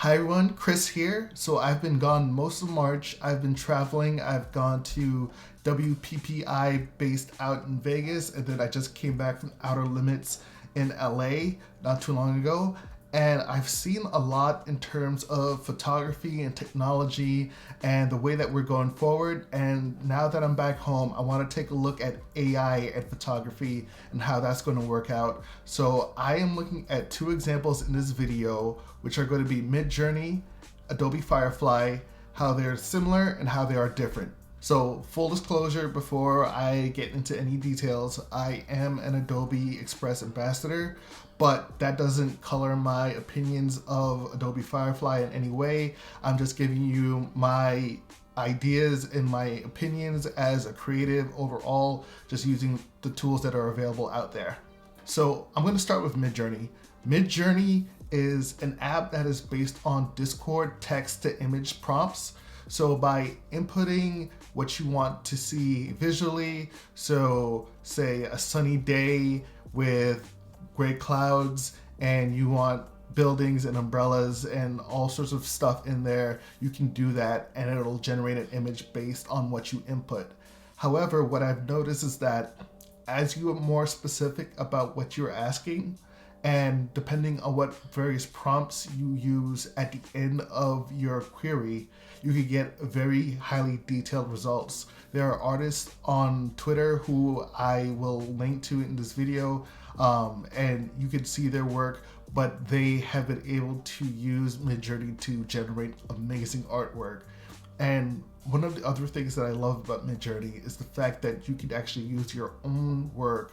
Hi everyone, Chris here. So I've been gone most of March. I've been traveling. I've gone to WPPI based out in Vegas, and then I just came back from Outer Limits in LA not too long ago. And I've seen a lot in terms of photography and technology and the way that we're going forward. And now that I'm back home, I want to take a look at AI and photography and how that's going to work out. So I am looking at two examples in this video, which are going to be Midjourney, Adobe Firefly, how they're similar and how they are different. So full disclosure, before I get into any details, I am an Adobe Express ambassador, but that doesn't color my opinions of Adobe Firefly in any way. I'm just giving you my ideas and my opinions as a creative overall, just using the tools that are available out there. So I'm going to start with Midjourney. Midjourney is an app that is based on Discord text to image prompts. So by inputting what you want to see visually, so say a sunny day with gray clouds and you want buildings and umbrellas and all sorts of stuff in there, you can do that and it'll generate an image based on what you input. However, what I've noticed is that as you are more specific about what you're asking, and depending on what various prompts you use at the end of your query, you can get very highly detailed results. There are artists on Twitter who I will link to in this video, and you can see their work, but they have been able to use Midjourney to generate amazing artwork. And one of the other things that I love about Midjourney is the fact that you can actually use your own work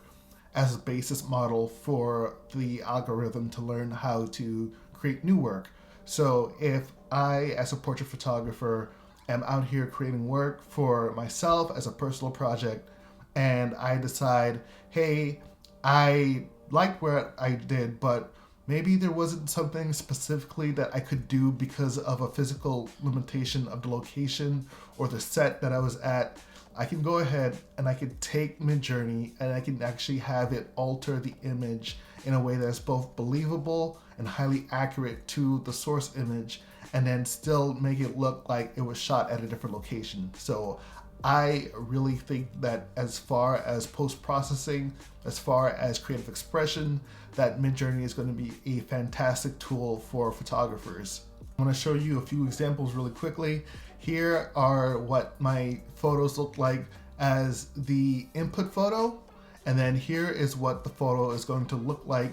as a basis model for the algorithm to learn how to create new work. So if I, as a portrait photographer, am out here creating work for myself as a personal project, and I decide, hey, I like what I did, but maybe there wasn't something specifically that I could do because of a physical limitation of the location or the set that I was at, I can go ahead and I can take Midjourney and I can actually have it alter the image in a way that's both believable and highly accurate to the source image, and then still make it look like it was shot at a different location. So I really think that as far as post-processing, as far as creative expression, that Midjourney is going to be a fantastic tool for photographers. I'm going to show you a few examples really quickly. Here are what my photos look like as the input photo, and then here is what the photo is going to look like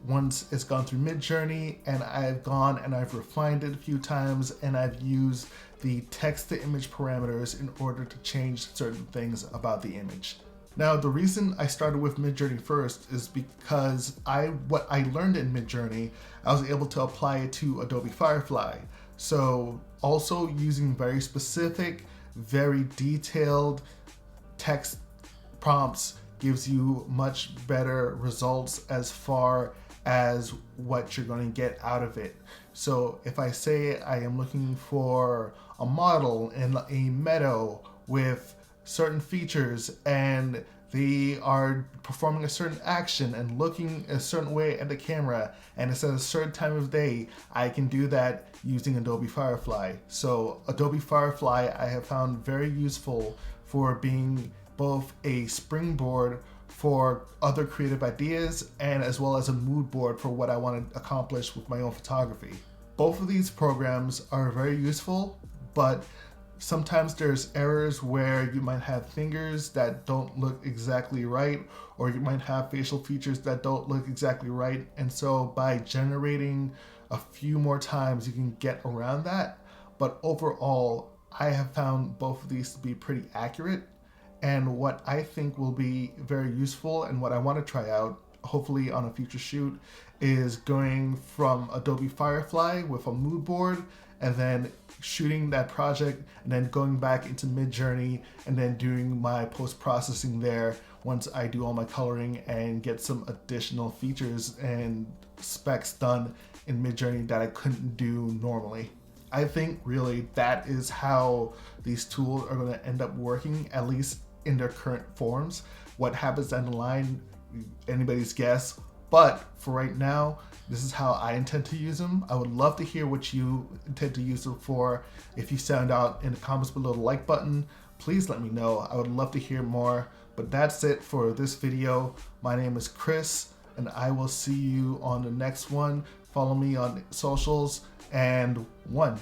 once it's gone through Midjourney, and I've gone and I've refined it a few times, and I've used the text to image parameters in order to change certain things about the image. Now, the reason I started with Midjourney first is because what I learned in Midjourney, I was able to apply it to Adobe Firefly. So also using very specific, very detailed text prompts gives you much better results as far as what you're going to get out of it. So if I say I am looking for a model in a meadow with certain features and they are performing a certain action and looking a certain way at the camera, and it's at a certain time of day, I can do that using Adobe Firefly. So Adobe Firefly I have found very useful for being both a springboard for other creative ideas and as well as a mood board for what I want to accomplish with my own photography. Both of these programs are very useful, but sometimes there's errors where you might have fingers that don't look exactly right, or you might have facial features that don't look exactly right. And so by generating a few more times, you can get around that. But overall, I have found both of these to be pretty accurate. And what I think will be very useful and what I want to try out, hopefully on a future shoot, is going from Adobe Firefly with a mood board and then shooting that project and then going back into Midjourney and then doing my post-processing there once I do all my coloring and get some additional features and specs done in Midjourney that I couldn't do normally. I think really that is how these tools are going to end up working, at least in their current forms. What happens down the line, anybody's guess. But for right now, this is how I intend to use them. I would love to hear what you intend to use them for. If you sound out in the comments below the like button, please let me know. I would love to hear more. But that's it for this video. My name is Chris, and I will see you on the next one. Follow me on socials, and one.